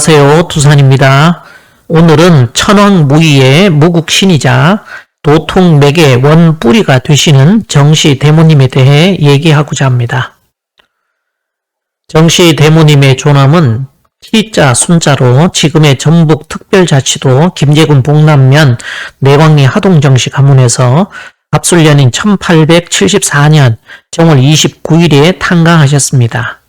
안녕하세요. 두산입니다. 오늘은 천황무이의 무국신이자 도통맥의 원뿌리가 되시는 정씨 대모님에 대해 얘기하고자 합니다. 정씨 대모님의 존함은 희자 순자로 지금의 전북특별자치도 김제군 봉남면 내광리 하동정씨 가문에서 갑술년인 1874년 정월 29일에 탄강하셨습니다.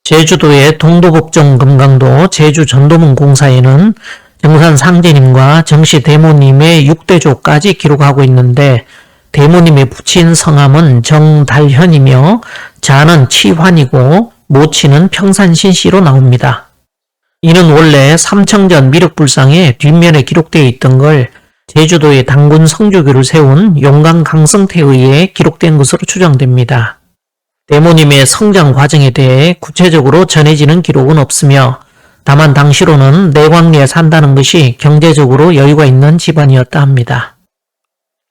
제주도의 동도법정 금강도 제주전도문 공사에는 정산 상제님과 정씨 대모님의 6대조까지 기록하고 있는데 대모님의 부친 성함은 정달현이며 자는 치환이고 모친은 평산신씨로 나옵니다. 이는 원래 삼청전 미륵불상의 뒷면에 기록되어 있던 걸 제주도의 당군 성조교를 세운 용강 강성태에 의해 기록된 것으로 추정됩니다. 대모님의 성장 과정에 대해 구체적으로 전해지는 기록은 없으며 다만 당시로는 내광리에 산다는 것이 경제적으로 여유가 있는 집안이었다 합니다.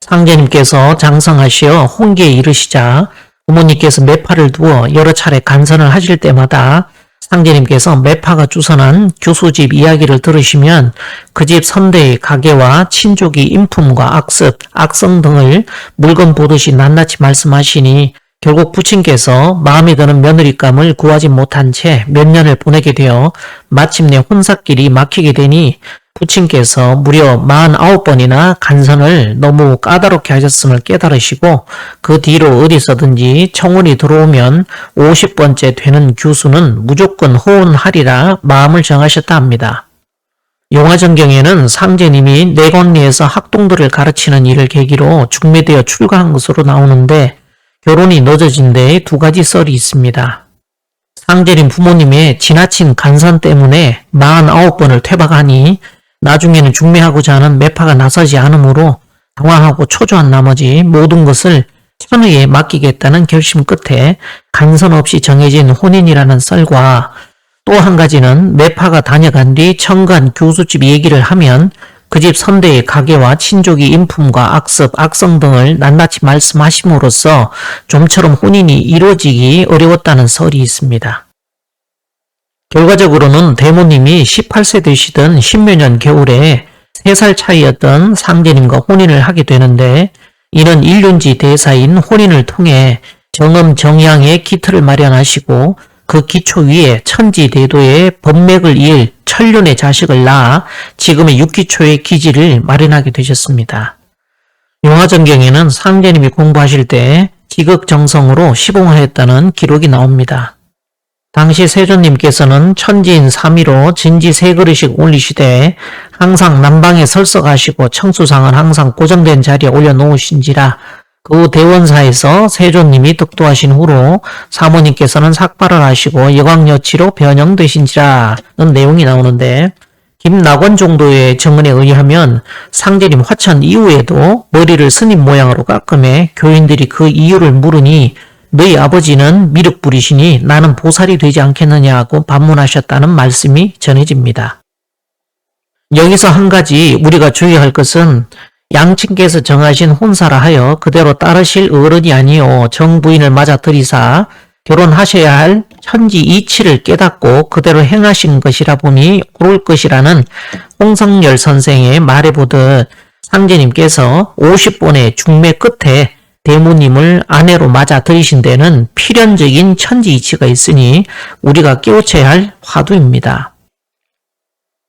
상제님께서 장성하시어 홍기에 이르시자 부모님께서 매파를 두어 여러 차례 간선을 하실 때마다 상제님께서 매파가 주선한 교수집 이야기를 들으시면 그 집 선대의 가게와 친족이 인품과 악습, 악성 등을 물건 보듯이 낱낱이 말씀하시니 결국 부친께서 마음에 드는 며느리감을 구하지 못한 채 몇 년을 보내게 되어 마침내 혼사길이 막히게 되니 부친께서 무려 49번이나 간선을 너무 까다롭게 하셨음을 깨달으시고 그 뒤로 어디서든지 청혼이 들어오면 50번째 되는 교수는 무조건 호언하리라 마음을 정하셨다 합니다. 용화정경에는 상제님이 내광리에서 학동들을 가르치는 일을 계기로 중매되어 출가한 것으로 나오는데 결혼이 늦어진 데에 두 가지 썰이 있습니다. 상제님 부모님의 지나친 간선 때문에 49번을 퇴박하니 나중에는 중매하고자 하는 매파가 나서지 않으므로 당황하고 초조한 나머지 모든 것을 천의에 맡기겠다는 결심 끝에 간선 없이 정해진 혼인이라는 썰과 또 한 가지는 매파가 다녀간 뒤 청간 교수집 얘기를 하면 그 집 선대의 가게와 친족이 인품과 악습, 악성 등을 낱낱이 말씀하심으로써 좀처럼 혼인이 이루어지기 어려웠다는 설이 있습니다. 결과적으로는 대모님이 18세 되시던 십몇 년 겨울에 3살 차이였던 상제님과 혼인을 하게 되는데 이는 일륜지 대사인 혼인을 통해 정음 정양의 기틀을 마련하시고 그 기초 위에 천지대도의 법맥을 이을 천륜의 자식을 낳아 지금의 육기초의 기지를 마련하게 되셨습니다. 용화정경에는 상제님이 공부하실 때 지극정성으로 시봉하였다는 기록이 나옵니다. 당시 세존님께서는 천지인 3위로 진지 3그릇씩 올리시되 항상 남방에 설석하시고 청수상은 항상 고정된 자리에 올려놓으신지라 그 대원사에서 세존님이 득도하신 후로 사모님께서는 삭발을 하시고 여광여치로 변형되신지라는 내용이 나오는데 김낙원 정도의 정언에 의하면 상제님 화천 이후에도 머리를 스님 모양으로 깎음에 교인들이 그 이유를 물으니 너희 아버지는 미륵불이시니 나는 보살이 되지 않겠느냐고 반문하셨다는 말씀이 전해집니다. 여기서 한 가지 우리가 주의할 것은 양친께서 정하신 혼사라 하여 그대로 따르실 어른이 아니요 정부인을 맞아 들이사 결혼하셔야 할 천지 이치를 깨닫고 그대로 행하신 것이라 보니 옳을 것이라는 홍성열 선생의 말해보듯 상제님께서 50번의 중매 끝에 대모님을 아내로 맞아 들이신 데는 필연적인 천지 이치가 있으니 우리가 깨우쳐야 할 화두입니다.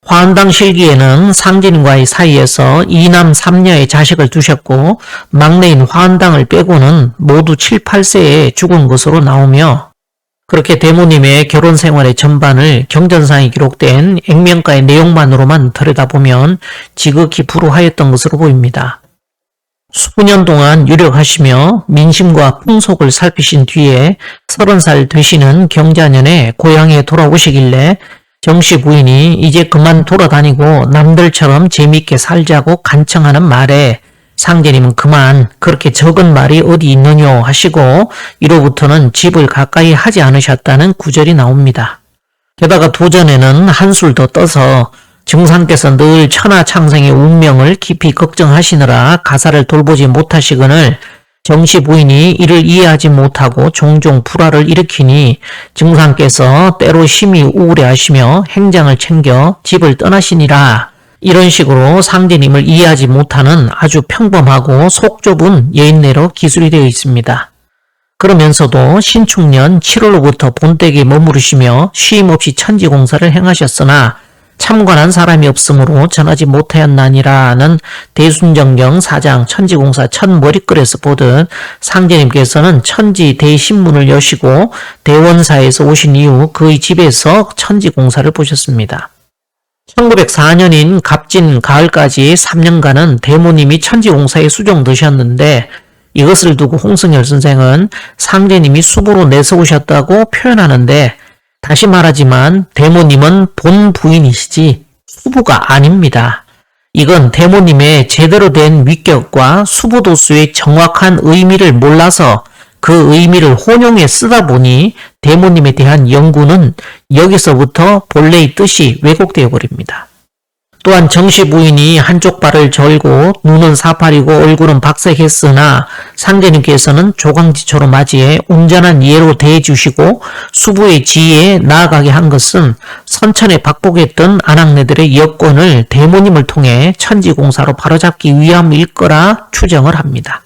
화한당 실기에는 상제님과의 사이에서 2남 3녀의 자식을 두셨고 막내인 화한당을 빼고는 모두 7, 8세에 죽은 것으로 나오며 그렇게 대모님의 결혼 생활의 전반을 경전상에 기록된 액면가의 내용만으로만 들여다보면 지극히 불우하였던 것으로 보입니다. 수년 동안 유력하시며 민심과 풍속을 살피신 뒤에 30살 되시는 경자년에 고향에 돌아오시길래 정씨 부인이 이제 그만 돌아다니고 남들처럼 재미있게 살자고 간청하는 말에 상제님은 그만 그렇게 적은 말이 어디 있느뇨 하시고 이로부터는 집을 가까이 하지 않으셨다는 구절이 나옵니다. 게다가 도전에는 한술 더 떠서 증상께서 늘 천하창생의 운명을 깊이 걱정하시느라 가사를 돌보지 못하시거늘 정씨 부인이 이를 이해하지 못하고 종종 불화를 일으키니 증상께서 때로 심히 우울해하시며 행장을 챙겨 집을 떠나시니라. 이런 식으로 상제님을 이해하지 못하는 아주 평범하고 속 좁은 여인네로 기술이 되어 있습니다. 그러면서도 신축년 7월로부터 본댁에 머무르시며 쉼없이 천지공사를 행하셨으나 참관한 사람이 없으므로 전하지 못하였나니라는 대순정경 4장 천지공사 첫 머리글에서 보듯 상제님께서는 천지 대신문을 여시고 대원사에서 오신 이후 그의 집에서 천지공사를 보셨습니다. 1904년인 갑진 가을까지 3년간은 대모님이 천지공사에 수종되셨는데 이것을 두고 홍승열 선생은 상제님이 수부로 내세우셨다고 표현하는데 다시 말하지만 대모님은 본 부인이시지 수부가 아닙니다. 이건 대모님의 제대로 된 위격과 수부도수의 정확한 의미를 몰라서 그 의미를 혼용해 쓰다 보니 대모님에 대한 연구는 여기서부터 본래의 뜻이 왜곡되어 버립니다. 또한 정씨 부인이 한쪽 발을 절고 눈은 사팔이고 얼굴은 박색했으나 상제님께서는 조강지처로 맞이해 온전한 예로 대해주시고 수부의 지혜에 나아가게 한 것은 선천에 박복했던 아낙네들의 여건을 대모님을 통해 천지공사로 바로잡기 위함일 거라 추정을 합니다.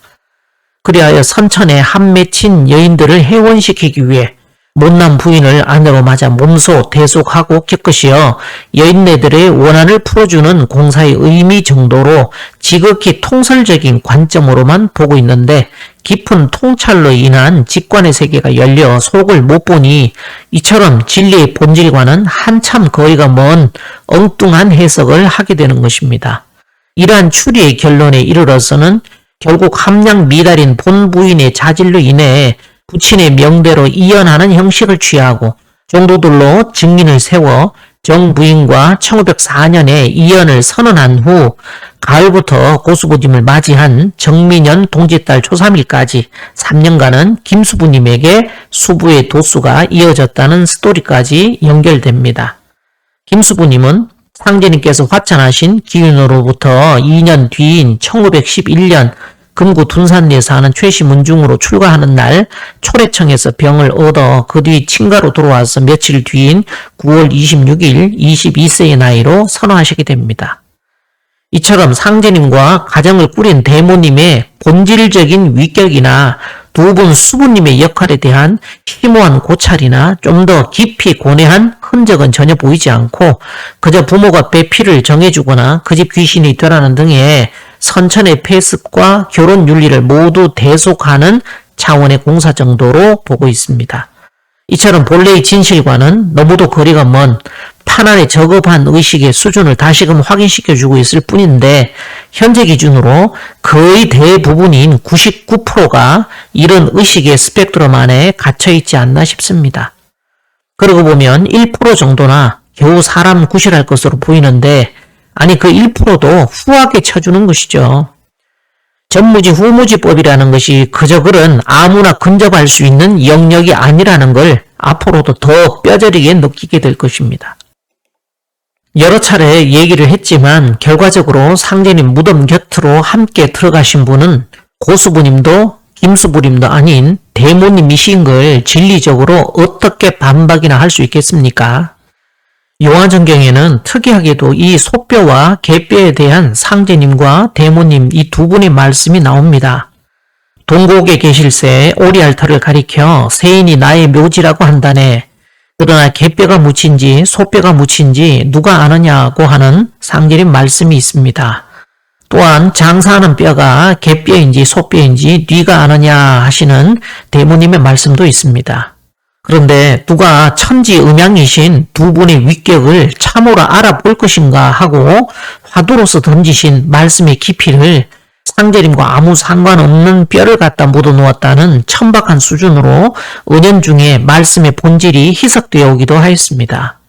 그리하여 선천에 한 맺힌 여인들을 해원시키기 위해 못난 부인을 아내로 맞아 몸소 대속하고 깨끗이여 여인네들의 원한을 풀어주는 공사의 의미 정도로 지극히 통설적인 관점으로만 보고 있는데 깊은 통찰로 인한 직관의 세계가 열려 속을 못 보니 이처럼 진리의 본질과는 한참 거리가 먼 엉뚱한 해석을 하게 되는 것입니다. 이러한 추리의 결론에 이르러서는 결국 함량 미달인 본 부인의 자질로 인해 부친의 명대로 이연하는 형식을 취하고 종도들로 증인을 세워 정 부인과 1504년에 이연을 선언한 후 가을부터 고수부님을 맞이한 정민년 동짓달 초3일까지 3년간은 김수부님에게 수부의 도수가 이어졌다는 스토리까지 연결됩니다. 김수부님은 상제님께서 화찬하신 기윤으로부터 2년 뒤인 1511년 금구 둔산리에 사는 최시문중으로 출가하는 날 초래청에서 병을 얻어 그 뒤 친가로 돌아와서 며칠 뒤인 9월 26일 22세의 나이로 선화하시게 됩니다. 이처럼 상제님과 가정을 꾸린 대모님의 본질적인 위격이나 두 분 수부님의 역할에 대한 심오한 고찰이나 좀 더 깊이 고뇌한 흔적은 전혀 보이지 않고 그저 부모가 배필을 정해주거나 그 집 귀신이 되라는 등의 선천의 폐습과 결혼 윤리를 모두 대속하는 차원의 공사 정도로 보고 있습니다. 이처럼 본래의 진실과는 너무도 거리가 먼 판안에 저급한 의식의 수준을 다시금 확인시켜주고 있을 뿐인데 현재 기준으로 거의 대부분인 99%가 이런 의식의 스펙트럼 안에 갇혀있지 않나 싶습니다. 그러고 보면 1% 정도나 겨우 사람 구실할 것으로 보이는데 아니 그 1%도 후하게 쳐주는 것이죠. 전무지 후무지법이라는 것이 그저 그런 아무나 근접할 수 있는 영역이 아니라는 걸 앞으로도 더 뼈저리게 느끼게 될 것입니다. 여러 차례 얘기를 했지만 결과적으로 상제님 무덤 곁으로 함께 들어가신 분은 고수부님도 김수부님도 아닌 대모님이신 걸 진리적으로 어떻게 반박이나 할 수 있겠습니까? 용화전경에는 특이하게도 이 소뼈와 개뼈에 대한 상제님과 대모님 이 두 분의 말씀이 나옵니다. 동곡에 계실새 오리알터를 가리켜 세인이 나의 묘지라고 한다네. 그러나 개뼈가 묻힌지 소뼈가 묻힌지 누가 아느냐고 하는 상제님 말씀이 있습니다. 또한 장사하는 뼈가 개뼈인지 소뼈인지 네가 아느냐 하시는 대모님의 말씀도 있습니다. 그런데 누가 천지음양이신 두 분의 위격을 참으로 알아볼 것인가 하고 화두로서 던지신 말씀의 깊이를 상제님과 아무 상관없는 뼈를 갖다 묻어놓았다는 천박한 수준으로 은연중에 말씀의 본질이 희석되어 오기도 하였습니다.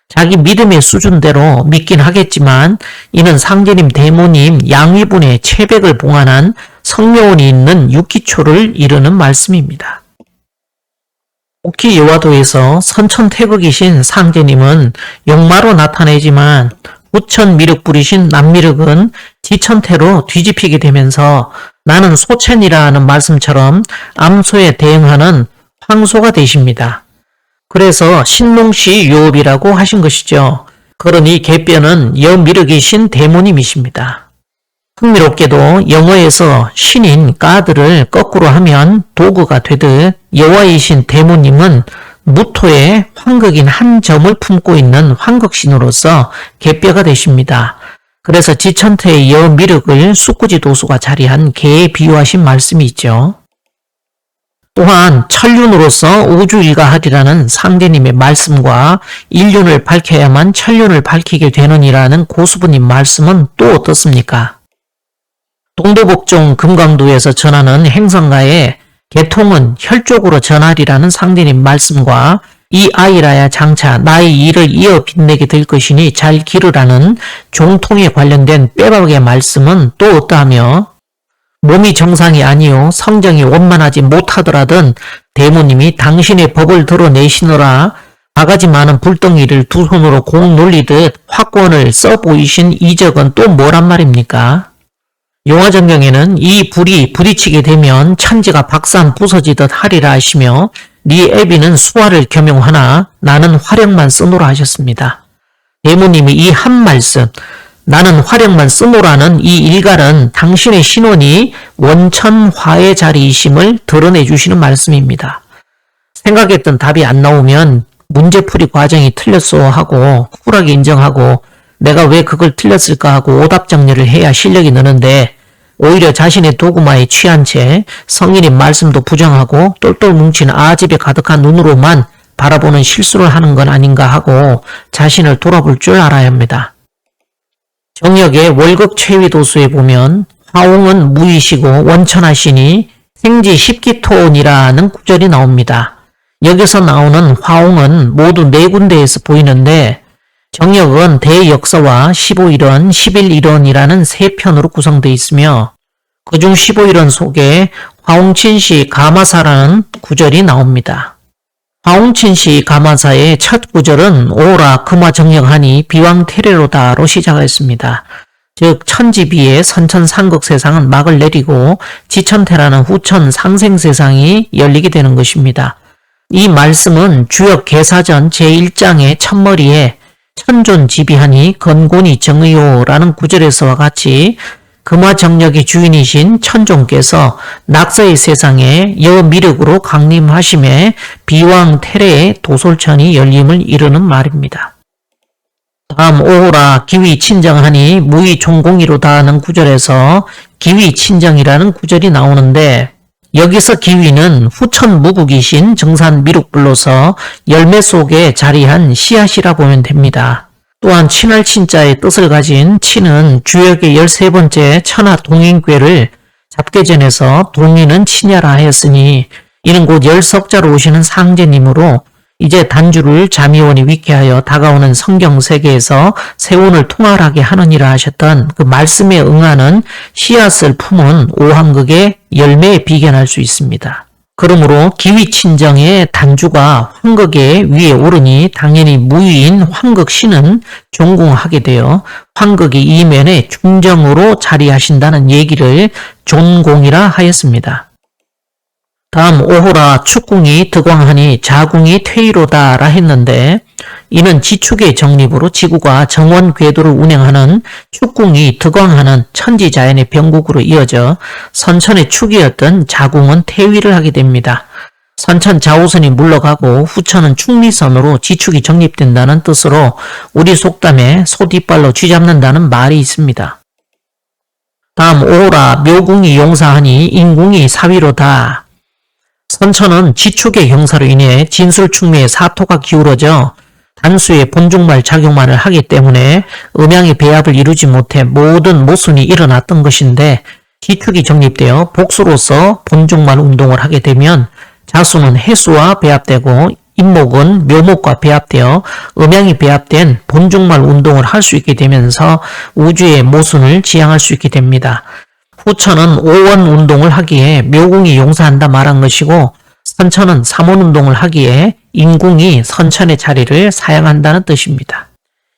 자기 믿음의 수준대로 믿긴 하겠지만 이는 상제님 대모님 양위분의 체백을 봉안한 성묘원이 있는 육기초를 이르는 말씀입니다. 옥희 여화도에서 선천태극이신 상제님은 역마로 나타내지만 우천 미륵 부리신 남미륵은 지천태로 뒤집히게 되면서 나는 소천이라는 말씀처럼 암소에 대응하는 황소가 되십니다. 그래서 신농시 요업이라고 하신 것이죠. 그러니 개뼈는 여미륵이신 대모님이십니다. 흥미롭게도 영어에서 신인 가드를 거꾸로 하면 도구가 되듯 여호와이신 대모님은 무토에 황극인 한 점을 품고 있는 황극신으로서 개뼈가 되십니다. 그래서 지천태의 여미륵을 숙구지 도수가 자리한 개에 비유하신 말씀이 있죠. 또한 천륜으로서 우주일가하리라는 상대님의 말씀과 일륜을 밝혀야만 천륜을 밝히게 되느니라는 고수부님 말씀은 또 어떻습니까? 동도복종 금강도에서 전하는 행성가의 개통은 혈족으로 전하리라는 상대님 말씀과 이 아이라야 장차 나의 일을 이어 빛내게 될 것이니 잘 기르라는 종통에 관련된 빼박의 말씀은 또 어떠하며 몸이 정상이 아니요 성정이 원만하지 못하더라든 대모님이 당신의 법을 드러내시노라 바가지 많은 불덩이를 두 손으로 공 놀리듯 화권을 써 보이신 이적은 또 뭐란 말입니까? 용화정경에는 이 불이 부딪히게 되면 천지가 박산 부서지듯 하리라 하시며 네 애비는 수화를 겸용하나 나는 화력만 쓰노라 하셨습니다. 대모님이 이 한 말씀 나는 화력만 쓰노라는 이 일갈은 당신의 신원이 원천화의 자리이심을 드러내 주시는 말씀입니다. 생각했던 답이 안 나오면 문제풀이 과정이 틀렸소 하고 쿨하게 인정하고 내가 왜 그걸 틀렸을까 하고 오답 정리를 해야 실력이 느는데 오히려 자신의 도구마에 취한 채 성인의 말씀도 부정하고 똘똘 뭉친 아집에 가득한 눈으로만 바라보는 실수를 하는 건 아닌가 하고 자신을 돌아볼 줄 알아야 합니다. 정역의 월극 최위도수에 보면 화옹은 무이시고 원천하시니 생지 십기토온이라는 구절이 나옵니다. 여기서 나오는 화옹은 모두 4군데에서 보이는데 정역은 대역서와 15일원, 11일원이라는 3편으로 구성되어 있으며 그중 15일원 속에 화옹친시 가마사라는 구절이 나옵니다. 화옹친시 가마사의 첫 구절은 오라 금화 정역하니 비왕태례로다로 시작했습니다. 즉 천지비에 선천상극세상은 막을 내리고 지천태라는 후천 상생세상이 열리게 되는 것입니다. 이 말씀은 주역 계사전 제1장의 첫머리에 천존지비하니 건곤이 정의요라는 구절에서와 같이 금화정력의 주인이신 천종께서 낙서의 세상에 여미륵으로 강림하심에 비왕태례의 도솔천이 열림을 이루는 말입니다. 다음 오호라 기위친정하니 무의종공이로다 하는 구절에서 기위친정이라는 구절이 나오는데 여기서 기위는 후천무국이신 정산미륵불로서 열매 속에 자리한 씨앗이라 보면 됩니다. 또한 친할친자의 뜻을 가진 친은 주역의 13번째 천하동인괴를 잡계전에서 동인은 친야라 하였으니 이는 곧 열석자로 오시는 상제님으로 이제 단주를 자미원이 위쾌하여 다가오는 성경세계에서 세운을 통할하게 하느니라 하셨던 그 말씀에 응하는 씨앗을 품은 오황극의 열매에 비견할 수 있습니다. 그러므로 기위친정의 단주가 황극의 위에 오르니 당연히 무위인 황극신은 존궁하게 되어 황극이 이면에 중정으로 자리하신다는 얘기를 존공이라 하였습니다. 다음 오호라 축궁이 득왕하니 자궁이 퇴위로다라 했는데 이는 지축의 정립으로 지구가 정원 궤도를 운행하는 축궁이 득왕하는 천지자연의 병국으로 이어져 선천의 축이었던 자궁은 퇴위를 하게 됩니다. 선천 좌우선이 물러가고 후천은 축리선으로 지축이 정립된다는 뜻으로 우리 속담에 소 뒷발로 쥐잡는다는 말이 있습니다. 다음 오호라 묘궁이 용사하니 인궁이 사위로다. 선천은 지축의 형사로 인해 진술충매의 사토가 기울어져 단수의 본중말 작용만을 하기 때문에 음양의 배합을 이루지 못해 모든 모순이 일어났던 것인데 지축이 정립되어 복수로서 본중말 운동을 하게 되면 자수는 해수와 배합되고 인목은 묘목과 배합되어 음양이 배합된 본중말 운동을 할 수 있게 되면서 우주의 모순을 지향할 수 있게 됩니다. 후천은 5원 운동을 하기에 묘궁이 용사한다 말한 것이고 선천은 3원 운동을 하기에 인궁이 선천의 자리를 사양한다는 뜻입니다.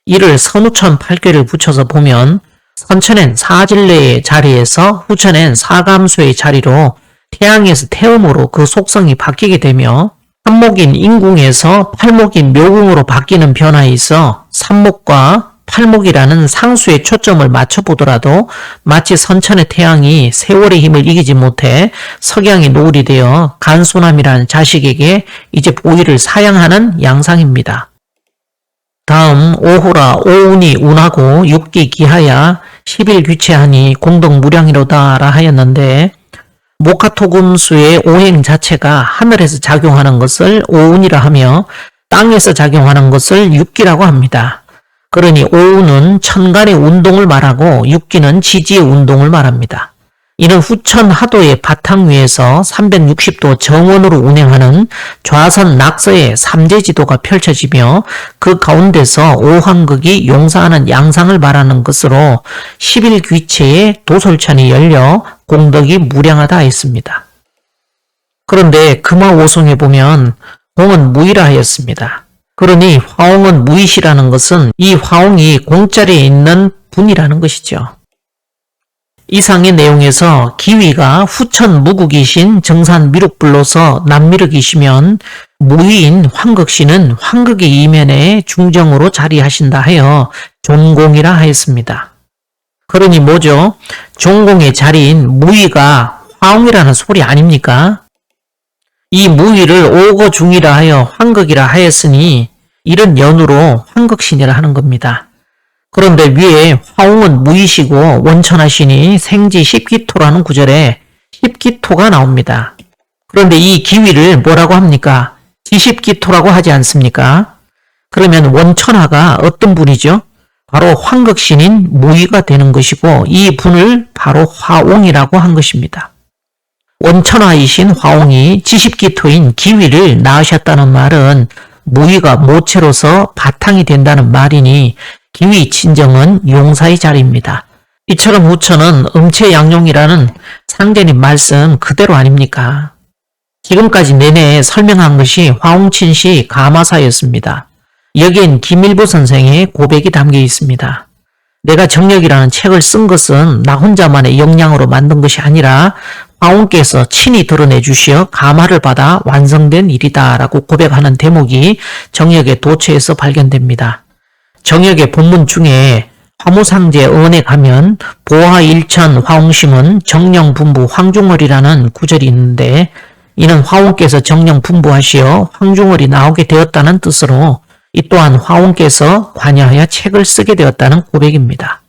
이를 선우천 8궤를 붙여서 보면 선천엔 사질레의 자리에서 후천엔 사감수의 자리로 태양에서 태음으로 그 속성이 바뀌게 되며 삼목인 인궁에서 팔목인 묘궁으로 바뀌는 변화에 있어 삼목과 팔목이라는 상수의 초점을 맞춰보더라도 마치 선천의 태양이 세월의 힘을 이기지 못해 석양의 노을이 되어 간소남이라는 자식에게 이제 보위를 사양하는 양상입니다. 다음 오호라 오운이 운하고 육기 기하야 10일 귀체하니 공덕무량이로다라 하였는데 목화토금수의 오행 자체가 하늘에서 작용하는 것을 오운이라 하며 땅에서 작용하는 것을 육기라고 합니다. 그러니 오운은 천간의 운동을 말하고 육기는 지지의 운동을 말합니다. 이는 후천 하도의 바탕 위에서 360도 정원으로 운행하는 좌선 낙서의 삼재지도가 펼쳐지며 그 가운데서 오황극이 용사하는 양상을 말하는 것으로 10일 귀체에 도솔천이 열려 공덕이 무량하다 했습니다. 그런데 금화오송에 보면 홍은 무이라 하였습니다. 그러니 화홍은 무이시라는 것은 이 화홍이 공자리에 있는 분이라는 것이죠. 이상의 내용에서 기위가 후천 무국이신 정산 미륵불로서 남미륵이시면 무위인 황극신은 황극의 이면에 중정으로 자리하신다 하여 종공이라 하였습니다. 그러니 뭐죠? 종공의 자리인 무위가 화홍이라는 소리 아닙니까? 이 무위를 오거중이라 하여 황극이라 하였으니 이런 연으로 황극신이라 하는 겁니다. 그런데 위에 화홍은 무이시고 원천하시니 생지 십기토라는 구절에 십기토가 나옵니다. 그런데 이 기위를 뭐라고 합니까? 지십기토라고 하지 않습니까? 그러면 원천하가 어떤 분이죠? 바로 황극신인 무이가 되는 것이고 이 분을 바로 화옹이라고 한 것입니다. 원천하이신 화옹이 지십기토인 기위를 낳으셨다는 말은 무이가 모체로서 바탕이 된다는 말이니 기위 친정은 용사의 자리입니다. 이처럼 후천은 음체양용이라는 상제님 말씀 그대로 아닙니까? 지금까지 내내 설명한 것이 화홍친시 가마사였습니다. 여기엔 김일보 선생의 고백이 담겨 있습니다. 내가 정력이라는 책을 쓴 것은 나 혼자만의 역량으로 만든 것이 아니라 화홍께서 친히 드러내 주시어 감화를 받아 완성된 일이다 라고 고백하는 대목이 정력의 도처에서 발견됩니다. 정역의 본문 중에 화무상제 언에 가면 보화일천 화홍심은 정령분부 황중월이라는 구절이 있는데 이는 화홍께서 정령분부하시어 황중월이 나오게 되었다는 뜻으로 이 또한 화홍께서 관여하여 책을 쓰게 되었다는 고백입니다.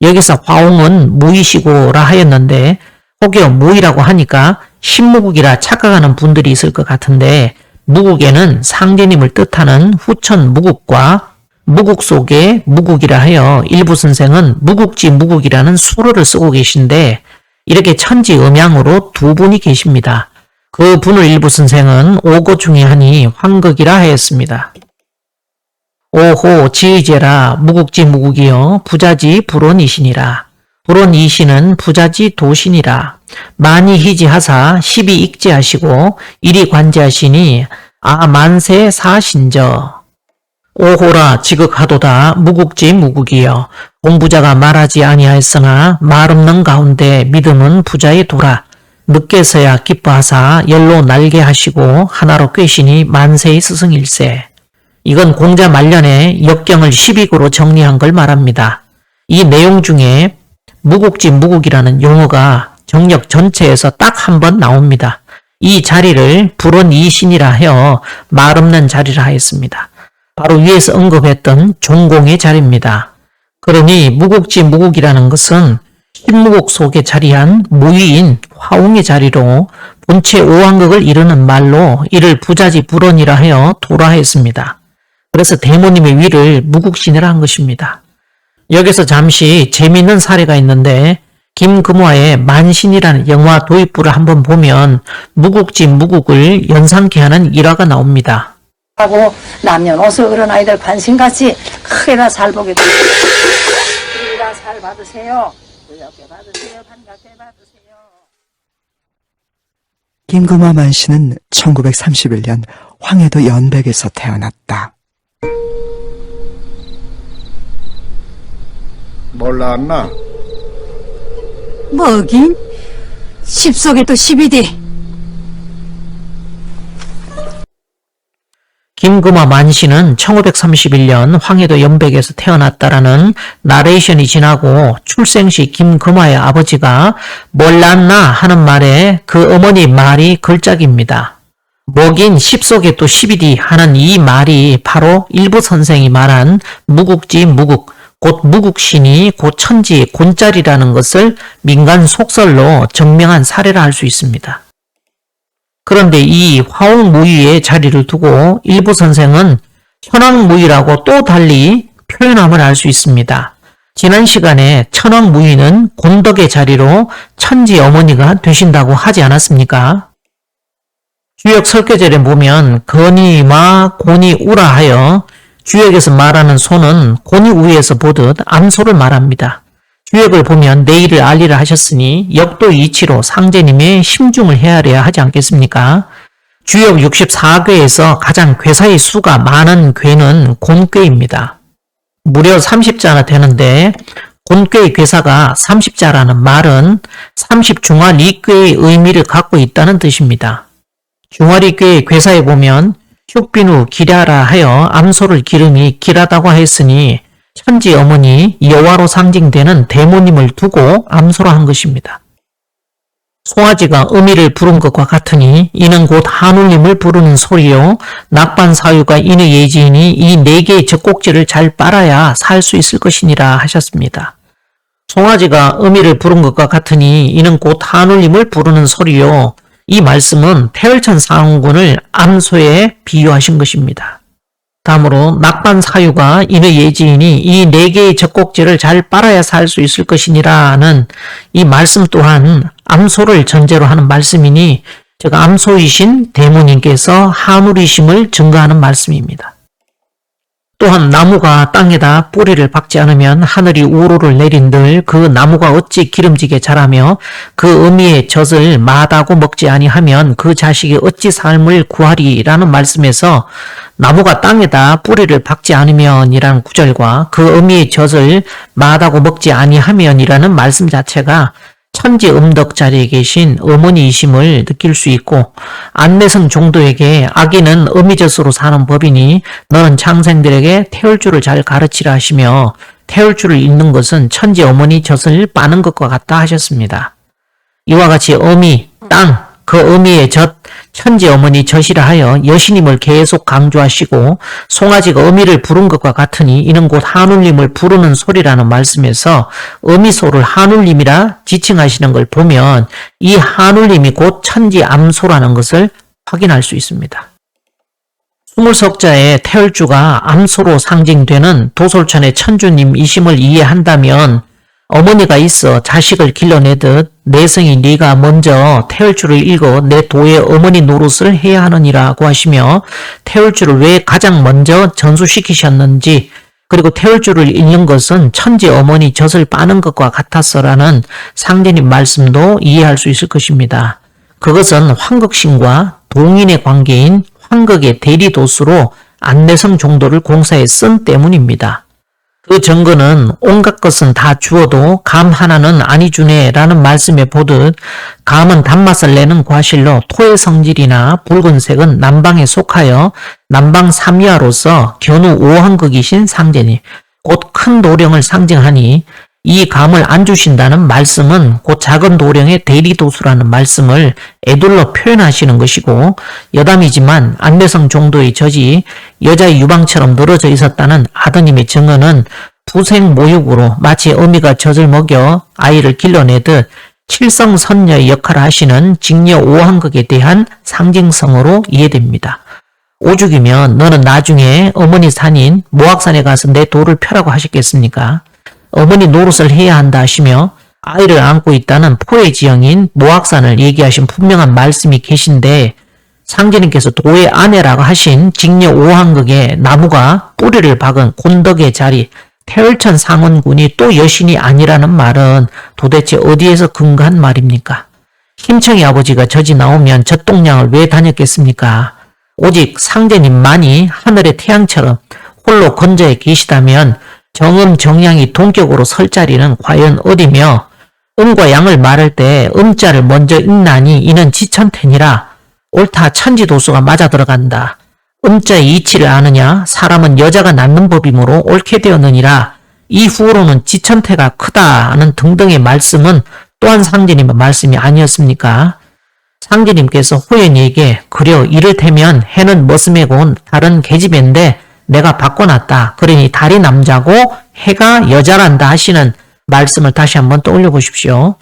여기서 화홍은 무이시고라 하였는데 혹여 무이라고 하니까 신무국이라 착각하는 분들이 있을 것 같은데 무국에는 상제님을 뜻하는 후천 무국과 무국 속에 무국이라 하여 일부 선생은 무국지 무국이라는 수로를 쓰고 계신데 이렇게 천지음양으로 두 분이 계십니다. 그 분을 일부 선생은 오거중에 하니 황극이라 하였습니다. 오호 지의제라 무국지 무국이여 부자지 불원이시니라. 불원이시는 부자지 도신이라. 많이 희지하사 십이 익지하시고 일이 관제하시니 만세 사신저. 오호라 지극하도다 무국지 무국이여 공부자가 말하지 아니하였으나 말 없는 가운데 믿음은 부자의 도라. 늦게서야 기뻐하사 열로 날게 하시고 하나로 꿰시니 만세의 스승일세. 이건 공자 말년에 역경을 12구로 정리한 걸 말합니다. 이 내용 중에 무국지 무국이라는 용어가 정력 전체에서 딱 한 번 나옵니다. 이 자리를 불원이신이라 하여 말 없는 자리라 하였습니다. 바로 위에서 언급했던 종공의 자리입니다. 그러니 무국지 무국이라는 것은 신무국 속에 자리한 무위인 화웅의 자리로 본체 오황극을 이루는 말로 이를 부자지 불원이라 하여 도라했습니다. 그래서 대모님의 위를 무국신이라 한 것입니다. 여기서 잠시 재미있는 사례가 있는데 김금화의 만신이라는 영화 도입부를 한번 보면 무국지 무국을 연상케 하는 일화가 나옵니다. 하고 남녀노소 그런 아이들 관심같이 크게나 살 보게 됩니다. 우리가 살 받으세요. 의롭게 받으세요. 반갑게 받으세요. 김금화 만씨는 1931년 황해도 연백에서 태어났다. 몰랐나? 뭐긴? 10속에 또 10이디. 김금화 만씨는 1531년 황해도 연백에서 태어났다라는 나레이션이 지나고 출생시 김금화의 아버지가 몰랐나 하는 말에 그 어머니 말이 걸작입니다. 뭐긴 10속에 또 10이디 하는 이 말이 바로 일부 선생이 말한 무국지 무국, 곧 무국신이 곧 천지의 곤짜리라는 것을 민간 속설로 증명한 사례라 할 수 있습니다. 그런데 이 화옥무의의 자리를 두고 일부 선생은 천왕무의라고 또 달리 표현함을 알 수 있습니다. 지난 시간에 천왕무의는 곤덕의 자리로 천지 어머니가 되신다고 하지 않았습니까? 주역 설계절에 보면 건이마 곤이우라 하여 주역에서 말하는 소는 곤이우에서 보듯 암소를 말합니다. 주역을 보면 내일을 알리라 하셨으니 역도 이치로 상제님의 심중을 헤아려야 하지 않겠습니까? 주역 64궤에서 가장 괴사의 수가 많은 궤는 곤궤입니다. 무려 30자나 되는데 곤궤의 괴사가 30자라는 말은 30중화리궤의 의미를 갖고 있다는 뜻입니다. 중화리궤의 괴사에 보면 흉빈후 기랴라 하여 암소를 기름이 기라다고 했으니 천지 어머니 여호와로 상징되는 대모님을 두고 암소로 한 것입니다. 송아지가 어미를 부른 것과 같으니 이는 곧 하눌님을 부르는 소리요 낙반사유가 인의 예지이니 이 네 개의 젖꼭지를 잘 빨아야 살 수 있을 것이니라 하셨습니다. 송아지가 어미를 부른 것과 같으니 이는 곧 하눌님을 부르는 소리요 이 말씀은 태열천 상군을 암소에 비유하신 것입니다. 다음으로 낙반사유가 인의 예지이니 이 네 개의 젖꼭지를 잘 빨아야 살 수 있을 것이니라는 이 말씀 또한 암소를 전제로 하는 말씀이니 즉 암소이신 대모님께서 하물이심을 증거하는 말씀입니다. 또한 나무가 땅에다 뿌리를 박지 않으면 하늘이 우로를 내린들 그 나무가 어찌 기름지게 자라며 그 어미의 젖을 마다고 먹지 아니하면 그 자식이 어찌 삶을 구하리라는 말씀에서 나무가 땅에다 뿌리를 박지 않으면이라는 구절과 그 어미의 젖을 마다고 먹지 아니하면이라는 말씀 자체가 천지 음덕 자리에 계신 어머니이심을 느낄 수 있고 안내성 종도에게 아기는 어미젖으로 사는 법이니 너는 장생들에게 태울 줄을 잘 가르치라 하시며 태울 줄을 읽는 것은 천지 어머니 젖을 빠는 것과 같다 하셨습니다. 이와 같이 어미, 땅, 그 어미의 젖, 천지 어머니 젖이라 하여 여신임을 계속 강조하시고 송아지가 어미를 부른 것과 같으니 이는 곧 하눌님을 부르는 소리라는 말씀에서 어미소를 하눌님이라 지칭하시는 걸 보면 이 하눌님이 곧 천지 암소라는 것을 확인할 수 있습니다. 스물석자의 태열주가 암소로 상징되는 도솔천의 천주님이심을 이해한다면 어머니가 있어 자식을 길러내듯 내성이 네가 먼저 태열주를 읽어 내 도의 어머니 노릇을 해야 하느니라고 하시며 태열주를 왜 가장 먼저 전수시키셨는지 그리고 태열주를 읽는 것은 천지 어머니 젖을 빠는 것과 같았어라는 상제님 말씀도 이해할 수 있을 것입니다. 그것은 황극신과 동인의 관계인 황극의 대리도수로 안내성 종도를 공사에 쓴 때문입니다. 그 증거는 온갖 것은 다 주어도 감 하나는 아니 주네 라는 말씀에 보듯 감은 단맛을 내는 과실로 토의 성질이나 붉은색은 남방에 속하여 남방 삼위하로서 견우 오황극이신 상제님 곧 큰 도령을 상징하니 이 감을 안 주신다는 말씀은 곧 작은 도령의 대리도수라는 말씀을 애둘러 표현하시는 것이고 여담이지만 안내성 종도의 젖이 여자의 유방처럼 늘어져 있었다는 아드님의 증언은 부생 모육으로 마치 어미가 젖을 먹여 아이를 길러내듯 칠성선녀의 역할을 하시는 직녀 오황극에 대한 상징성으로 이해됩니다. 오죽이면 너는 나중에 어머니 산인 모악산에 가서 내 도를 펴라고 하셨겠습니까? 어머니 노릇을 해야 한다 하시며 아이를 안고 있다는 포의 모악산을 얘기하신 분명한 말씀이 계신데 상제님께서 도의 아내라고 하신 직녀 오황극에 나무가 뿌리를 박은 곤덕의 자리 태열천 상원군이 또 여신이 아니라는 말은 도대체 어디에서 근거한 말입니까? 힘청이 아버지가 젖이 나오면 젖동량을 왜 다녔겠습니까? 오직 상제님만이 하늘의 태양처럼 홀로 건져에 계시다면 정음 정양이 동격으로 설 자리는 과연 어디며 음과 양을 말할 때 음자를 먼저 읽나니 이는 지천태니라. 옳다 천지도수가 맞아 들어간다. 음자의 이치를 아느냐? 사람은 여자가 낳는 법이므로 옳게 되었느니라. 이후로는 지천태가 크다는 등등의 말씀은 또한 상제님의 말씀이 아니었습니까? 상제님께서 호연이에게 그려 이를테면 해는 머슴이고 달은 계집애인데 내가 바꿔놨다. 그러니 달이 남자고 해가 여자란다 하시는 말씀을 다시 한번 떠올려 보십시오.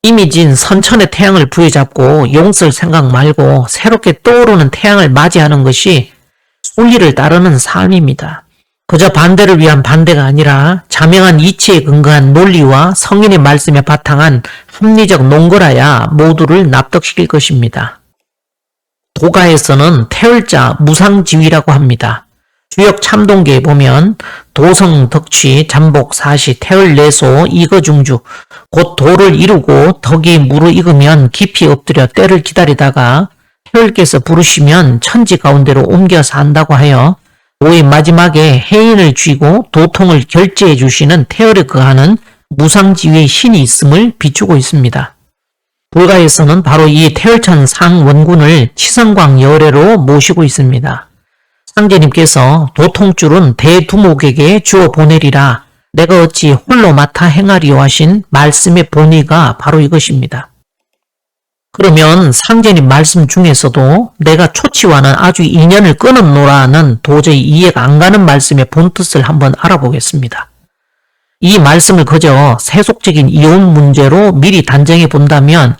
이미 진 선천의 태양을 부여잡고 용쓸 생각 말고 새롭게 떠오르는 태양을 맞이하는 것이 순리를 따르는 삶입니다. 그저 반대를 위한 반대가 아니라 자명한 이치에 근거한 논리와 성인의 말씀에 바탕한 합리적 논거라야 모두를 납득시킬 것입니다. 도가에서는 태을자 무상지위라고 합니다. 주역 참동계에 보면 도성, 덕취, 잠복, 사시, 태을, 내소, 이거중주 곧 도를 이루고 덕이 무르익으면 깊이 엎드려 때를 기다리다가 태을께서 부르시면 천지 가운데로 옮겨 산다고 하여 도의 마지막에 해인을 쥐고 도통을 결제해 주시는 태을에 거하는 무상지위의 신이 있음을 비추고 있습니다. 불가에서는 바로 이 태을천 상원군을 치성광 여래로 모시고 있습니다. 상제님께서 도통줄은 대두목에게 주어 보내리라. 내가 어찌 홀로 맡아 행하리요 하신 말씀의 본의가 바로 이것입니다. 그러면 상제님 말씀 중에서도 내가 초치와는 아주 인연을 끊었노라는 도저히 이해가 안 가는 말씀의 본뜻을 한번 알아보겠습니다. 이 말씀을 그저 세속적인 이혼 문제로 미리 단정해 본다면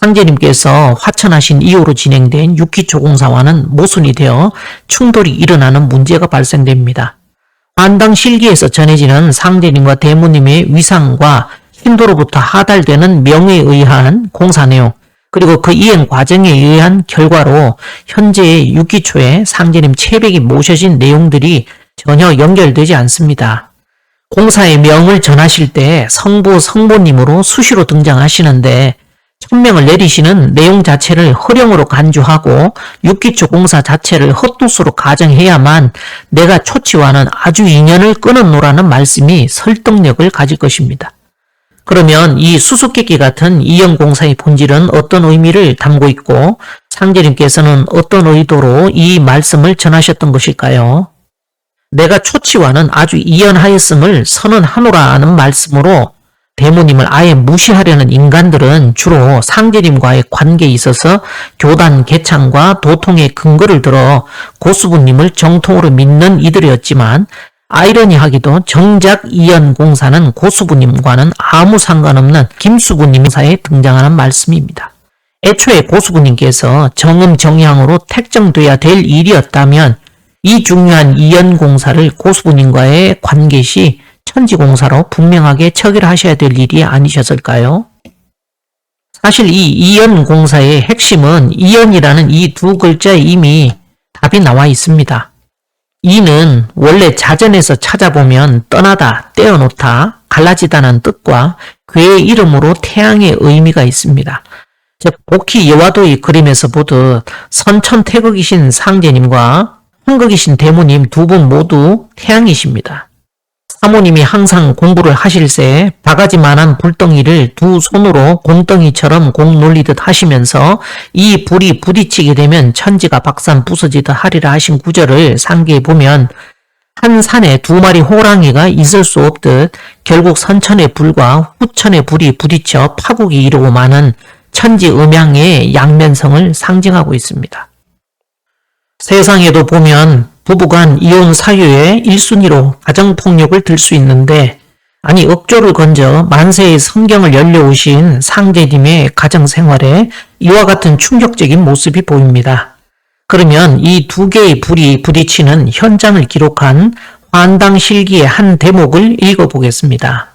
상제님께서 화천하신 이후로 진행된 육기초공사와는 모순이 되어 충돌이 일어나는 문제가 발생됩니다. 환당실기에서 전해지는 상제님과 대모님의 위상과 신도로부터 하달되는 명에 의한 공사 내용 그리고 그 이행 과정에 의한 결과로 현재의 육기초에 상제님 체백이 모셔진 내용들이 전혀 연결되지 않습니다. 공사의 명을 전하실 때 성부 성모님으로 수시로 등장하시는데 천명을 내리시는 내용 자체를 허령으로 간주하고 육기초 공사 자체를 헛도수로 가정해야만 내가 초치와는 아주 인연을 끊었노라는 말씀이 설득력을 가질 것입니다. 그러면 이 수수께끼 같은 이연공사의 본질은 어떤 의미를 담고 있고 상제님께서는 어떤 의도로 이 말씀을 전하셨던 것일까요? 내가 초치와는 아주 이연하였음을 선언하노라는 말씀으로 대모님을 아예 무시하려는 인간들은 주로 상제님과의 관계에 있어서 교단 개창과 도통의 근거를 들어 고수부님을 정통으로 믿는 이들이었지만 아이러니하게도 정작 이연공사는 고수부님과는 아무 상관없는 김수부님 사에 등장하는 말씀입니다. 애초에 고수부님께서 정음정양으로 택정돼야 될 일이었다면 이 중요한 이연공사를 고수부님과의 관계시 천지공사로 분명하게 처결하셔야 될 일이 아니셨을까요? 사실 이 이연공사의 핵심은 이연이라는 이 두 글자에 이미 답이 나와 있습니다. 이는 원래 자전에서 찾아보면 떠나다, 떼어놓다, 갈라지다는 뜻과 괴의 이름으로 태양의 의미가 있습니다. 즉 복희 여화도의 그림에서 보듯 선천태극이신 상제님과 황극이신 대모님 두 분 모두 태양이십니다. 사모님이 항상 공부를 하실새 바가지만한 불덩이를 두 손으로 곰덩이처럼 공 놀리듯 하시면서 이 불이 부딪히게 되면 천지가 박산 부서지듯 하리라 하신 구절을 상기해 보면 한 산에 두 마리 호랑이가 있을 수 없듯 결국 선천의 불과 후천의 불이 부딪혀 파국이 이루고 마는 천지음양의 양면성을 상징하고 있습니다. 세상에도 보면 부부간 이혼 사유의 1순위로 가정폭력을 들 수 있는데 아니 억조를 건져 만세의 성경을 열려오신 상제님의 가정생활에 이와 같은 충격적인 모습이 보입니다. 그러면 이 두 개의 불이 부딪히는 현장을 기록한 환당실기의 한 대목을 읽어보겠습니다.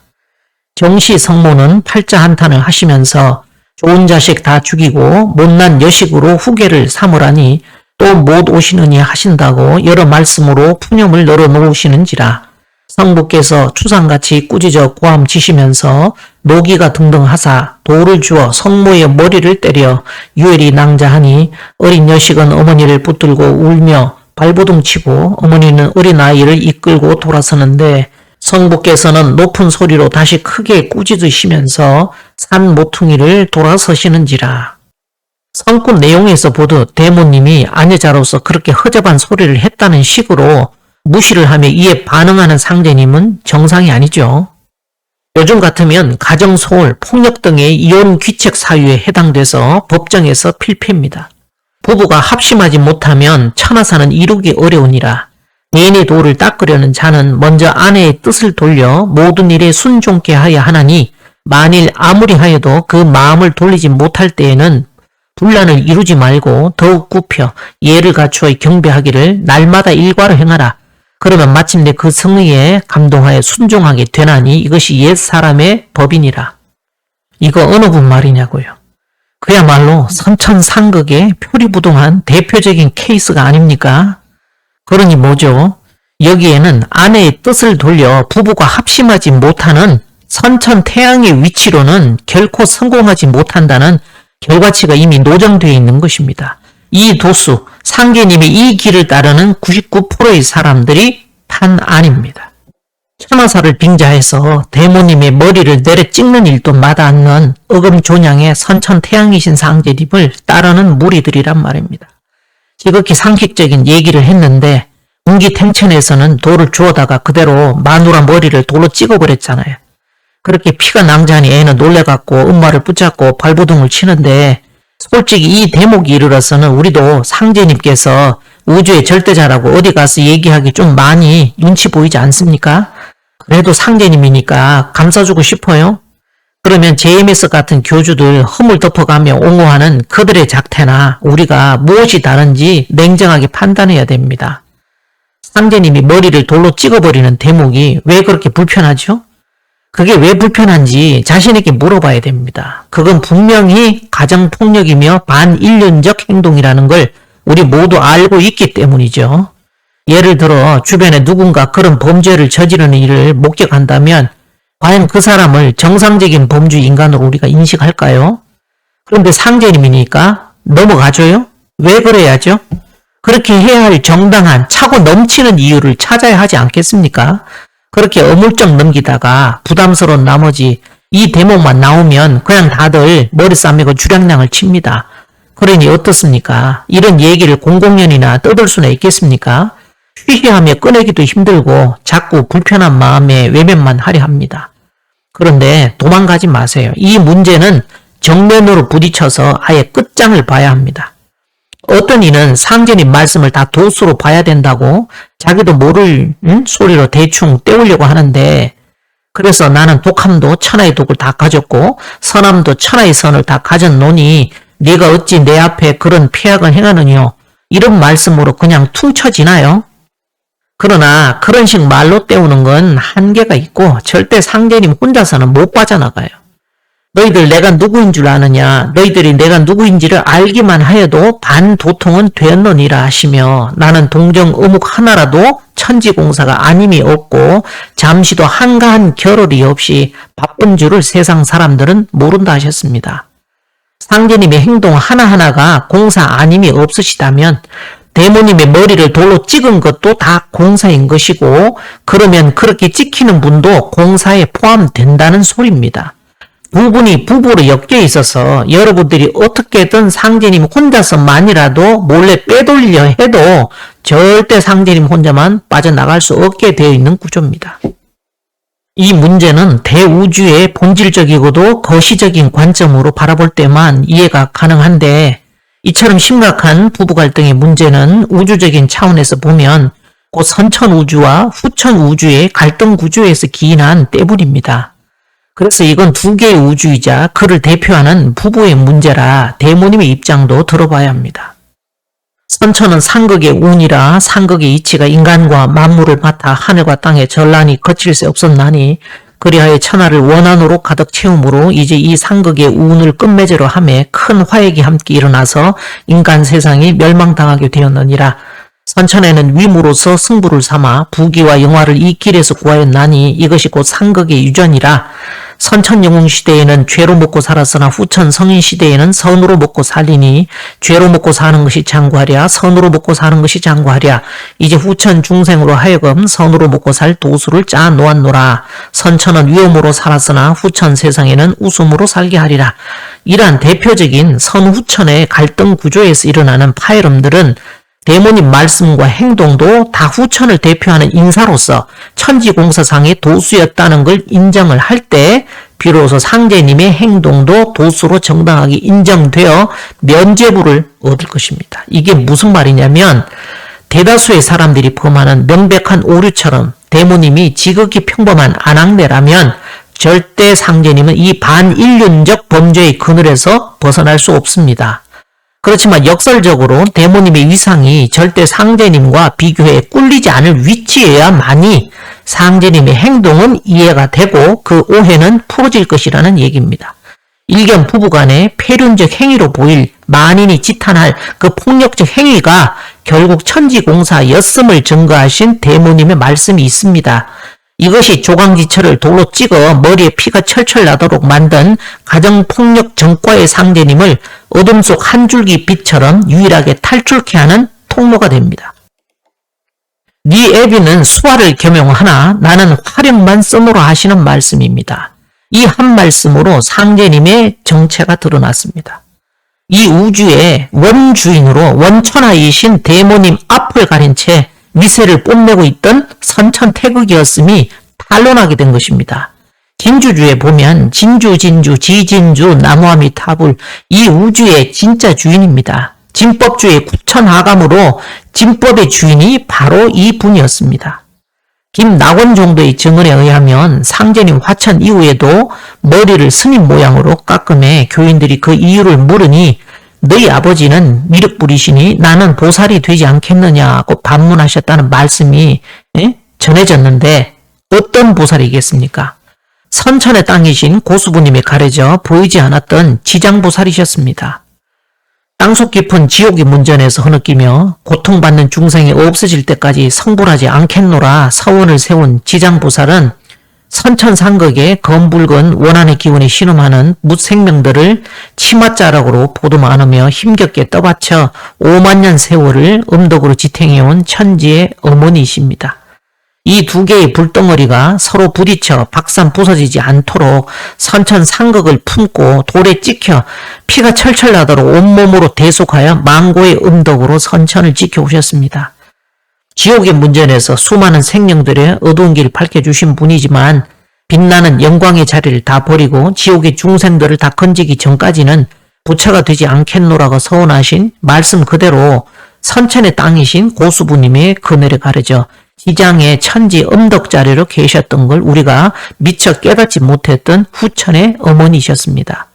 정시 성모는 팔자한탄을 하시면서 좋은 자식 다 죽이고 못난 여식으로 후계를 삼으라니 또 못 오시느니 하신다고 여러 말씀으로 푸념을 널어 놓으시는지라 성부께서 추상같이 꾸짖어 고함치시면서 노기가 등등하사 돌을 주어 성모의 머리를 때려 유엘이 낭자하니 어린 여식은 어머니를 붙들고 울며 발버둥치고 어머니는 어린아이를 이끌고 돌아서는데 성부께서는 높은 소리로 다시 크게 꾸짖으시면서 산 모퉁이를 돌아서시는지라. 성구 내용에서 보듯 대모님이 아내자로서 그렇게 허접한 소리를 했다는 식으로 무시를 하며 이에 반응하는 상제님은 정상이 아니죠. 요즘 같으면 가정소홀, 폭력 등의 이혼 귀책 사유에 해당돼서 법정에서 필패입니다. 부부가 합심하지 못하면 천하사는 이루기 어려우니라. 내인의 도를 닦으려는 자는 먼저 아내의 뜻을 돌려 모든 일에 순종케 하여 하나니 만일 아무리 하여도 그 마음을 돌리지 못할 때에는 분란을 이루지 말고 더욱 굽혀 예를 갖추어 경배하기를 날마다 일과로 행하라. 그러면 마침내 그 성의에 감동하여 순종하게 되나니 이것이 옛 사람의 법이니라. 이거 어느 분 말이냐고요. 그야말로 선천상극의 표리부동한 대표적인 케이스가 아닙니까? 그러니 뭐죠? 여기에는 아내의 뜻을 돌려 부부가 합심하지 못하는 선천태양의 위치로는 결코 성공하지 못한다는 결과치가 이미 노정되어 있는 것입니다. 이 도수, 상계님의 이 길을 따르는 99%의 사람들이 판아닙니다. 천하사를 빙자해서 대모님의 머리를 내려 찍는 일도 마다 않는 어금존양의 선천태양이신 상제님을 따르는 무리들이란 말입니다. 지극히 상식적인 얘기를 했는데 운기탱천에서는 돌을 주워다가 그대로 마누라 머리를 돌로 찍어버렸잖아요. 그렇게 피가 낭자하니 애는 놀래갖고 엄마를 붙잡고 발버둥을 치는데 솔직히 이 대목이 이르러서는 우리도 상제님께서 우주의 절대자라고 어디 가서 얘기하기 좀 많이 눈치 보이지 않습니까? 그래도 상제님이니까 감싸주고 싶어요. 그러면 JMS 같은 교주들 허물 덮어가며 옹호하는 그들의 작태나 우리가 무엇이 다른지 냉정하게 판단해야 됩니다. 상제님이 머리를 돌로 찍어버리는 대목이 왜 그렇게 불편하죠? 그게 왜 불편한지 자신에게 물어봐야 됩니다. 그건 분명히 가정폭력이며 반인륜적 행동이라는 걸 우리 모두 알고 있기 때문이죠. 예를 들어 주변에 누군가 그런 범죄를 저지르는 일을 목격한다면 과연 그 사람을 정상적인 범죄 인간으로 우리가 인식할까요? 그런데 상제님이니까 넘어가줘요? 왜 그래야죠? 그렇게 해야 할 정당한 차고 넘치는 이유를 찾아야 하지 않겠습니까? 그렇게 어물쩍 넘기다가 부담스러운 나머지 이 대목만 나오면 그냥 다들 머리 싸매고 주량량을 칩니다. 그러니 어떻습니까? 이런 얘기를 공공연히나 떠들 수나 있겠습니까? 쉬쉬하며 꺼내기도 힘들고 자꾸 불편한 마음에 외면만 하려 합니다. 그런데 도망가지 마세요. 이 문제는 정면으로 부딪혀서 아예 끝장을 봐야 합니다. 어떤 이는 상제님 말씀을 다 도수로 봐야 된다고 자기도 모를 소리로 대충 때우려고 하는데 그래서 나는 독함도 천하의 독을 다 가졌고 선함도 천하의 선을 다 가졌노니 네가 어찌 내 앞에 그런 폐악을 행하느뇨 이런 말씀으로 그냥 퉁쳐지나요? 그러나 그런 식 말로 때우는 건 한계가 있고 절대 상제님 혼자서는 못 빠져나가요. 너희들 내가 누구인 줄 아느냐 너희들이 내가 누구인지를 알기만 하여도 반도통은 되었느니라 하시며 나는 동정 어묵 하나라도 천지공사가 아님이 없고 잠시도 한가한 겨를이 없이 바쁜 줄을 세상 사람들은 모른다 하셨습니다. 상제님의 행동 하나하나가 공사 아님이 없으시다면 대모님의 머리를 돌로 찍은 것도 다 공사인 것이고 그러면 그렇게 찍히는 분도 공사에 포함된다는 소리입니다. 부분이 부부로 엮여 있어서 여러분들이 어떻게든 상제님 혼자서만이라도 몰래 빼돌려 해도 절대 상제님 혼자만 빠져나갈 수 없게 되어 있는 구조입니다. 이 문제는 대우주의 본질적이고도 거시적인 관점으로 바라볼 때만 이해가 가능한데 이처럼 심각한 부부 갈등의 문제는 우주적인 차원에서 보면 곧 선천우주와 후천우주의 갈등 구조에서 기인한 때문입니다. 그래서 이건 두 개의 우주이자 그를 대표하는 부부의 문제라 대모님의 입장도 들어봐야 합니다. 선천은 상극의 운이라 상극의 이치가 인간과 만물을 맡아 하늘과 땅의 전란이 거칠 새 없었나니 그리하여 천하를 원한으로 가득 채우므로 이제 이 상극의 운을 끝맺으려 함에 큰 화액이 함께 일어나서 인간 세상이 멸망당하게 되었느니라. 선천에는 위무로서 승부를 삼아 부귀와 영화를 이 길에서 구하였나니 이것이 곧 상극의 유전이라. 선천영웅 시대에는 죄로 먹고 살았으나 후천 성인 시대에는 선으로 먹고 살리니 죄로 먹고 사는 것이 장구하랴 선으로 먹고 사는 것이 장구하랴. 이제 후천 중생으로 하여금 선으로 먹고 살 도수를 짜 놓았노라. 선천은 위험으로 살았으나 후천 세상에는 웃음으로 살게 하리라. 이러한 대표적인 선후천의 갈등 구조에서 일어나는 파열음들은 대모님 말씀과 행동도 다 후천을 대표하는 인사로서 천지공사상의 도수였다는 걸 인정을 할 때 비로소 상제님의 행동도 도수로 정당하게 인정되어 면죄부를 얻을 것입니다. 이게 무슨 말이냐면 대다수의 사람들이 범하는 명백한 오류처럼 대모님이 지극히 평범한 안악내라면 절대 상제님은 이 반인륜적 범죄의 그늘에서 벗어날 수 없습니다. 그렇지만 역설적으로 대모님의 위상이 절대 상제님과 비교해 꿀리지 않을 위치여야만이 상제님의 행동은 이해가 되고 그 오해는 풀어질 것이라는 얘기입니다. 일견 부부간의 폐륜적 행위로 보일 만인이 지탄할 그 폭력적 행위가 결국 천지공사였음을 증거하신 대모님의 말씀이 있습니다. 이것이 조강지처를 돌로 찍어 머리에 피가 철철 나도록 만든 가정폭력 전과의 상제님을 어둠 속 한 줄기 빛처럼 유일하게 탈출케 하는 통로가 됩니다. 네 애비는 수화를 겸용하나 나는 화력만 써노라 하시는 말씀입니다. 이 한 말씀으로 상제님의 정체가 드러났습니다. 이 우주의 원주인으로 원천하이신 대모님 앞을 가린 채 미세를 뽐내고 있던 선천태극이었음이 탄론하게 된 것입니다. 진주주에 보면 진주, 지진주, 나무아미타불 이 우주의 진짜 주인입니다. 진법주의 구천하감으로 진법의 주인이 바로 이 분이었습니다. 김낙원 정도의 증언에 의하면 상제님 화천 이후에도 머리를 스님 모양으로 깎음해 교인들이 그 이유를 물으니 너희 아버지는 미륵불이시니 나는 보살이 되지 않겠느냐고 반문하셨다는 말씀이 전해졌는데 어떤 보살이겠습니까? 선천의 땅이신 고수부님에 가려져 보이지 않았던 지장보살이셨습니다. 땅속 깊은 지옥의 문전에서 흐느끼며 고통받는 중생이 없어질 때까지 성불하지 않겠노라 서원을 세운 지장보살은 선천상극의 검붉은 원한의 기운이 신음하는 묻생명들을 치맛자락으로 보도 많으며 힘겹게 떠받쳐 5만 년 세월을 음덕으로 지탱해온 천지의 어머니이십니다. 이 두 개의 불덩어리가 서로 부딪혀 박산 부서지지 않도록 선천상극을 품고 돌에 찍혀 피가 철철 나도록 온몸으로 대속하여 망고의 음덕으로 선천을 지켜오셨습니다. 지옥의 문전에서 수많은 생명들의 어두운 길을 밝혀주신 분이지만 빛나는 영광의 자리를 다 버리고 지옥의 중생들을 다 건지기 전까지는 부처가 되지 않겠노라고 서원하신 말씀 그대로 선천의 땅이신 고수부님의 그늘에 가려져 지장의 천지 음덕 자리로 계셨던 걸 우리가 미처 깨닫지 못했던 후천의 어머니셨습니다.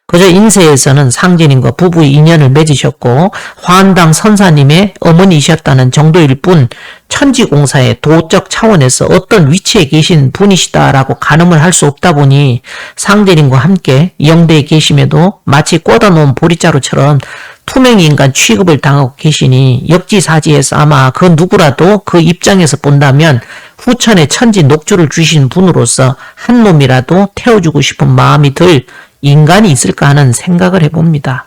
그저 인세에서는 상제님과 부부의 인연을 맺으셨고 화한당 선사님의 어머니이셨다는 정도일 뿐 천지공사의 도적 차원에서 어떤 위치에 계신 분이시다라고 가늠을 할 수 없다 보니 상제님과 함께 영대에 계심에도 마치 꽂아놓은 보리자루처럼 투명인간 취급을 당하고 계시니 역지사지에서 아마 그 누구라도 그 입장에서 본다면 후천의 천지 녹주를 주신 분으로서 한 놈이라도 태워주고 싶은 마음이 들 인간이 있을까 하는 생각을 해봅니다.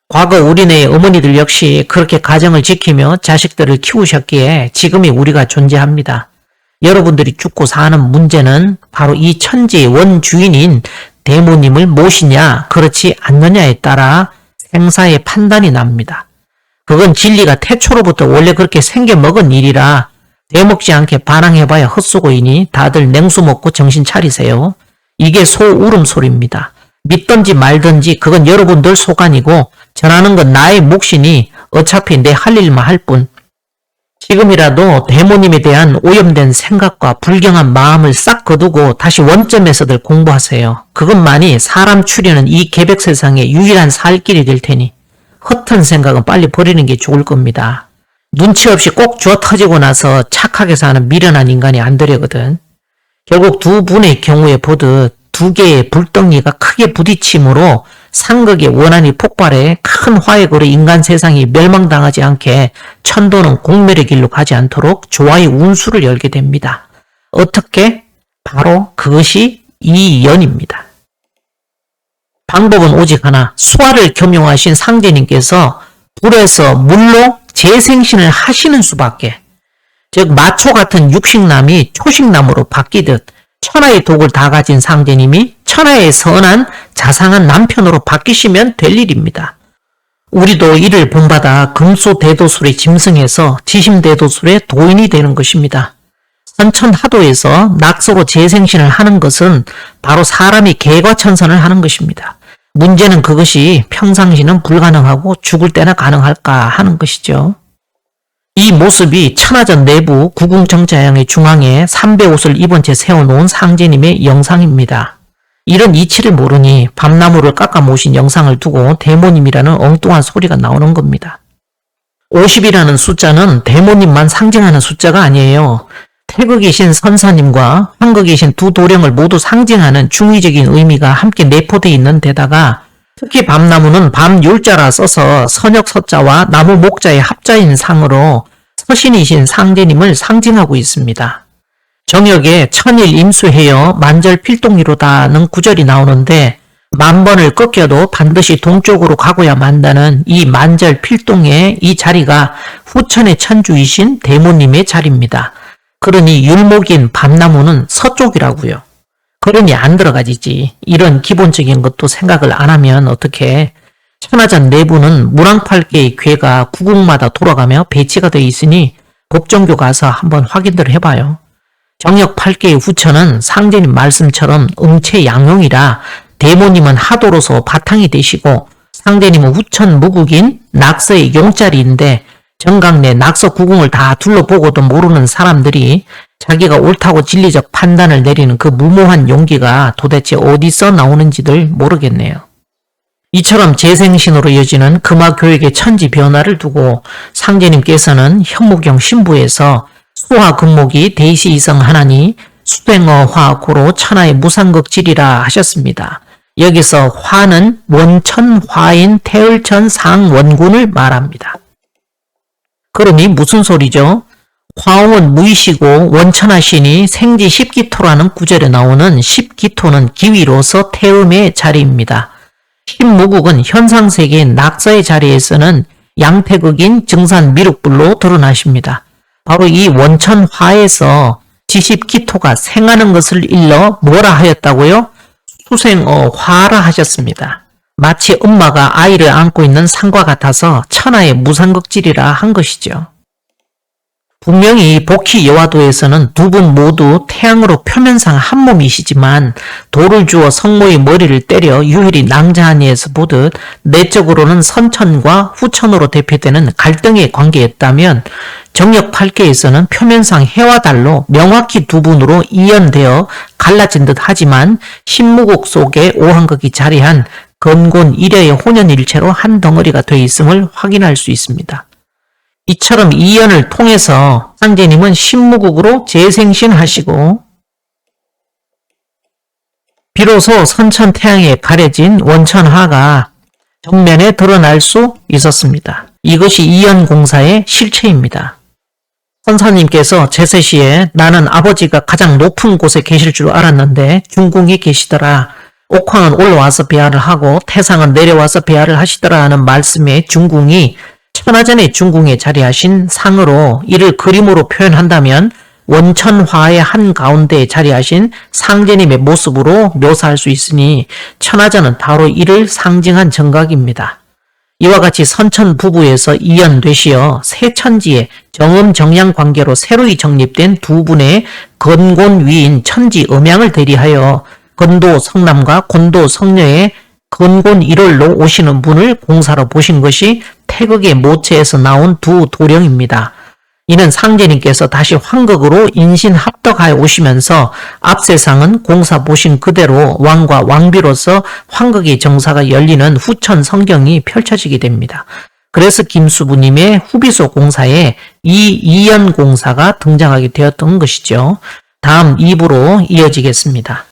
과거 우리네의 어머니들 역시 그렇게 가정을 지키며 자식들을 키우셨기에 지금의 우리가 존재합니다. 여러분들이 죽고 사는 문제는 바로 이 천지의 원주인인 대모님을 모시냐 그렇지 않느냐에 따라 생사의 판단이 납니다. 그건 진리가 태초로부터 원래 그렇게 생겨먹은 일이라 대먹지 않게 반항해봐야 헛수고이니 다들 냉수 먹고 정신 차리세요. 이게 소울음소리입니다. 믿든지 말든지 그건 여러분들 소관이고 전하는 건 나의 몫이니 어차피 내 할 일만 할 뿐. 지금이라도 대모님에 대한 오염된 생각과 불경한 마음을 싹 거두고 다시 원점에서들 공부하세요. 그것만이 사람 추리는 이 계백 세상의 유일한 살 길이 될 테니 허튼 생각은 빨리 버리는 게 좋을 겁니다. 눈치 없이 꼭 주워 터지고 나서 착하게 사는 미련한 인간이 안 되려거든. 결국 두 분의 경우에 보듯 두 개의 불덩이가 크게 부딪힘으로 상극의 원한이 폭발해 큰 화액으로 인간 세상이 멸망당하지 않게 천도는 공멸의 길로 가지 않도록 조화의 운수를 열게 됩니다. 어떻게? 바로 그것이 이연입니다. 방법은 오직 하나, 수화를 겸용하신 상제님께서 불에서 물로 재생신을 하시는 수밖에, 즉 마초 같은 육식남이 초식남으로 바뀌듯 천하의 독을 다 가진 상제님이 천하의 선한 자상한 남편으로 바뀌시면 될 일입니다. 우리도 이를 본받아 금소대도술에 짐승해서 지심대도술의 도인이 되는 것입니다. 선천하도에서 낙서로 재생신을 하는 것은 바로 사람이 개과천선을 하는 것입니다. 문제는 그것이 평상시는 불가능하고 죽을 때나 가능할까 하는 것이죠. 이 모습이 천하전 내부 구궁정자양의 중앙에 삼배옷을 입은 채 세워놓은 상제님의 영상입니다. 이런 이치를 모르니 밤나무를 깎아 모신 영상을 두고 대모님이라는 엉뚱한 소리가 나오는 겁니다. 50이라는 숫자는 대모님만 상징하는 숫자가 아니에요. 태극이신 선사님과 황극이신 두 도령을 모두 상징하는 중의적인 의미가 함께 내포되어 있는 데다가 특히 밤나무는 밤율자라 써서 선역서자와 나무 목자의 합자인 상으로 서신이신 상제님을 상징하고 있습니다. 정역에 천일 임수해여 만절필동이로다는 구절이 나오는데 만번을 꺾여도 반드시 동쪽으로 가고야 만다는 이 만절필동의 이 자리가 후천의 천주이신 대모님의 자리입니다. 그러니 율목인 밤나무는 서쪽이라고요. 그러니 안 들어가지지. 이런 기본적인 것도 생각을 안 하면 어떻게. 천하전 내부는 무랑팔계의 괴가 구국마다 돌아가며 배치가 되어 있으니 법정교 가서 한번 확인들 해봐요. 정역 8개의 후천은 상제님 말씀처럼 음체양용이라 대모님은 하도로서 바탕이 되시고 상제님은 후천 무국인 낙서의 용자리인데 정강내 낙서 구궁을 다 둘러보고도 모르는 사람들이 자기가 옳다고 진리적 판단을 내리는 그 무모한 용기가 도대체 어디서 나오는지를 모르겠네요. 이처럼 재생신으로 이어지는 금화교육의 천지 변화를 두고 상제님께서는 현무경 신부에서 수화 금목이 대시이성하나니 수행어 화고로 천하의 무상극질이라 하셨습니다. 여기서 화는 원천 화인 태을천 상원군을 말합니다. 그러니 무슨 소리죠? 화홍은 무이시고 원천하시니 생지 십기토라는 구절에 나오는 십기토는 기위로서 태음의 자리입니다. 신무국은 현상세계인 낙서의 자리에서는 양태극인 증산 미륵불로 드러나십니다. 바로 이 원천화에서 지십기토가 생하는 것을 일러 뭐라 하였다고요? 수생어화라 하셨습니다. 마치 엄마가 아이를 안고 있는 상과 같아서 천하의 무상극질이라 한 것이죠. 분명히 복희 여화도에서는 두 분 모두 태양으로 표면상 한 몸이시지만 돌을 주어 성모의 머리를 때려 유일이 낭자하니에서 보듯 내적으로는 선천과 후천으로 대표되는 갈등의 관계였다면 정역 8개에서는 표면상 해와 달로 명확히 두 분으로 이연되어 갈라진 듯 하지만 신무국 속에 오한극이 자리한 건곤 일여의 혼연일체로 한 덩어리가 되어 있음을 확인할 수 있습니다. 이처럼 이연을 통해서 상제님은 신무국으로 재생신하시고 비로소 선천태양에 가려진 원천하가 정면에 드러날 수 있었습니다. 이것이 이연공사의 실체입니다. 선사님께서 제세시에 나는 아버지가 가장 높은 곳에 계실 줄 알았는데 중궁에 계시더라. 옥황은 올라와서 배하를 하고 태상은 내려와서 배하를 하시더라 하는 말씀에 중궁이 천하전의 중궁에 자리하신 상으로 이를 그림으로 표현한다면 원천화의 한가운데에 자리하신 상제님의 모습으로 묘사할 수 있으니 천하전은 바로 이를 상징한 정각입니다. 이와 같이 선천 부부에서 이연되시어 세천지의 정음정양 관계로 새로이 정립된 두 분의 건곤위인 천지 음양을 대리하여 건도 성남과 곤도 성녀의 건곤 1월로 오시는 분을 공사로 보신 것이 태극의 모체에서 나온 두 도령입니다. 이는 상제님께서 다시 황극으로 인신합덕하여 오시면서 앞세상은 공사 보신 그대로 왕과 왕비로서 황극의 정사가 열리는 후천 성경이 펼쳐지게 됩니다. 그래서 김수부님의 후비소 공사에 이 이연 공사가 등장하게 되었던 것이죠. 다음 2부로 이어지겠습니다.